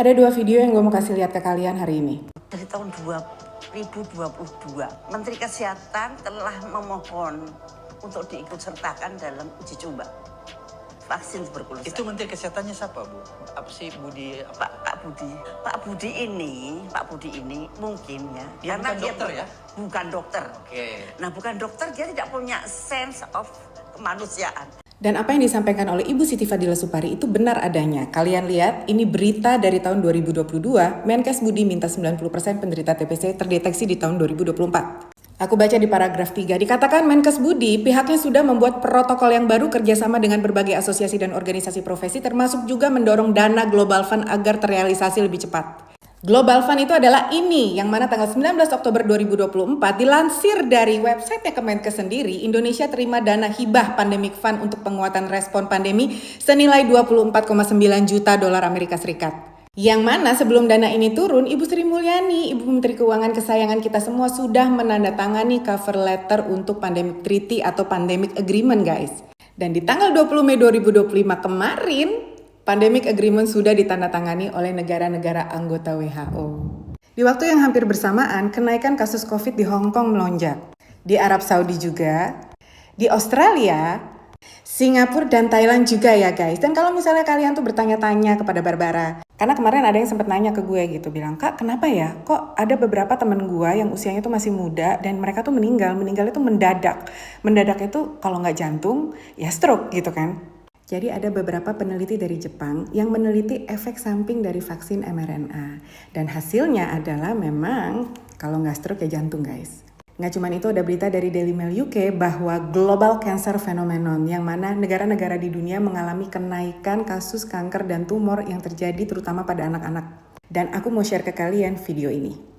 Ada dua video yang gue mau kasih lihat ke kalian hari ini. Dari tahun 2022, Menteri Kesehatan telah memohon untuk diikutsertakan dalam uji coba vaksin tuberkulosis. Itu Menteri Kesehatannya siapa, Bu? Apa sih Budi? Pak Budi. Pak Budi ini mungkin ya. Dia karena bukan dokter ya? Bukan dokter. Oke. Nah, bukan dokter, dia tidak punya sense of kemanusiaan. Dan apa yang disampaikan oleh Ibu Siti Fadila Supari itu benar adanya. Kalian lihat, ini berita dari tahun 2022, Menkes Budi minta 90% penderita TBC terdeteksi di tahun 2024. Aku baca di paragraf 3, dikatakan Menkes Budi pihaknya sudah membuat protokol yang baru kerjasama dengan berbagai asosiasi dan organisasi profesi, termasuk juga mendorong dana Global Fund agar terrealisasi lebih cepat. Global Fund itu adalah ini, yang mana tanggal 19 Oktober 2024 dilansir dari website Kemenkes sendiri, Indonesia terima dana hibah Pandemic Fund untuk penguatan respon pandemi senilai 24,9 juta dolar Amerika Serikat. Yang mana sebelum dana ini turun, Ibu Sri Mulyani, Ibu Menteri Keuangan kesayangan kita semua sudah menandatangani cover letter untuk Pandemic Treaty atau Pandemic Agreement, guys. Dan di tanggal 20 Mei 2025 kemarin, Pandemic Agreement sudah ditandatangani oleh negara-negara anggota WHO. Di waktu yang hampir bersamaan, kenaikan kasus COVID di Hong Kong melonjak. Di Arab Saudi juga, di Australia, Singapura dan Thailand juga ya guys. Dan kalau misalnya kalian tuh bertanya-tanya kepada Barbara, karena kemarin ada yang sempat nanya ke gue gitu, bilang, "Kak, kenapa ya? Kok ada beberapa temen gue yang usianya tuh masih muda dan mereka tuh meninggal itu mendadak. Mendadak itu kalau nggak jantung, ya stroke gitu kan." Jadi ada beberapa peneliti dari Jepang yang meneliti efek samping dari vaksin mRNA. Dan hasilnya adalah memang kalau nggak stroke ya jantung guys. Nggak cuma itu, ada berita dari Daily Mail UK bahwa Global Cancer Phenomenon, yang mana negara-negara di dunia mengalami kenaikan kasus kanker dan tumor yang terjadi terutama pada anak-anak. Dan aku mau share ke kalian video ini.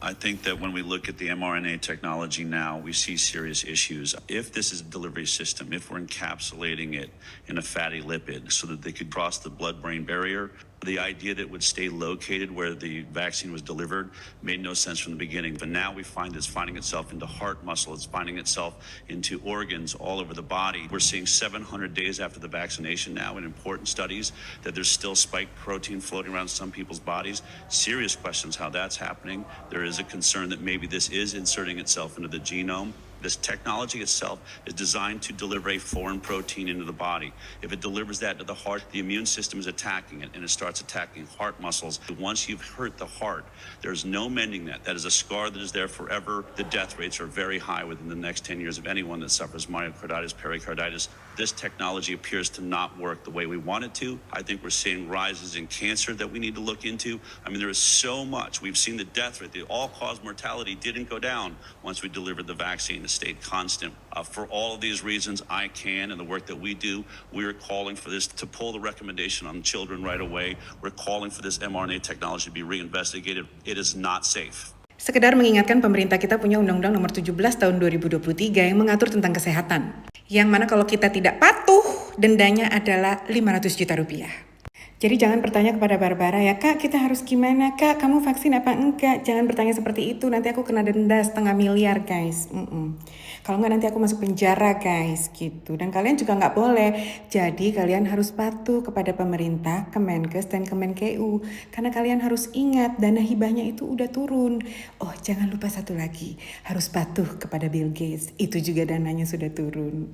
I think that when we look at the mRNA technology now, we see serious issues. If this is a delivery system, if we're encapsulating it in a fatty lipid so that they could cross the blood-brain barrier, the idea that it would stay located where the vaccine was delivered made no sense from the beginning. But now we find it's finding itself into heart muscle, it's finding itself into organs all over the body. We're seeing 700 days after the vaccination now in important studies that there's still spike protein floating around some people's bodies. Serious questions how that's happening. There is a concern that maybe this is inserting itself into the genome. This technology itself is designed to deliver a foreign protein into the body. If it delivers that to the heart, the immune system is attacking it, and it starts attacking heart muscles. Once you've hurt the heart, there's no mending that. That is a scar that is there forever. The death rates are very high within the next 10 years of anyone that suffers myocarditis, pericarditis. This technology appears to not work the way we want it to. I think we're seeing rises in cancer that we need to look into. I mean, there is so much. We've seen the death rate, the all-cause mortality didn't go down once we delivered the vaccine. It stayed constant. For all of these reasons, I can, and the work that we do, we are calling for this to pull the recommendation on children right away. We're calling for this mRNA technology to be reinvestigated. It is not safe. Sekedar mengingatkan, pemerintah kita punya Undang-Undang Nomor 17 Tahun 2023 yang mengatur tentang kesehatan. Yang mana kalau kita tidak patuh, dendanya adalah 500 juta rupiah. Jadi jangan bertanya kepada Barbara, ya Kak, kita harus gimana? Kak, kamu vaksin apa enggak? Jangan bertanya seperti itu, nanti aku kena denda 500 miliar guys. Kalau enggak nanti aku masuk penjara guys, gitu. Dan kalian juga nggak boleh. Jadi kalian harus patuh kepada pemerintah, Kemenkes dan Kemenkeu. Karena kalian harus ingat, dana hibahnya itu udah turun. Oh, jangan lupa satu lagi, harus patuh kepada Bill Gates. Itu juga dananya sudah turun.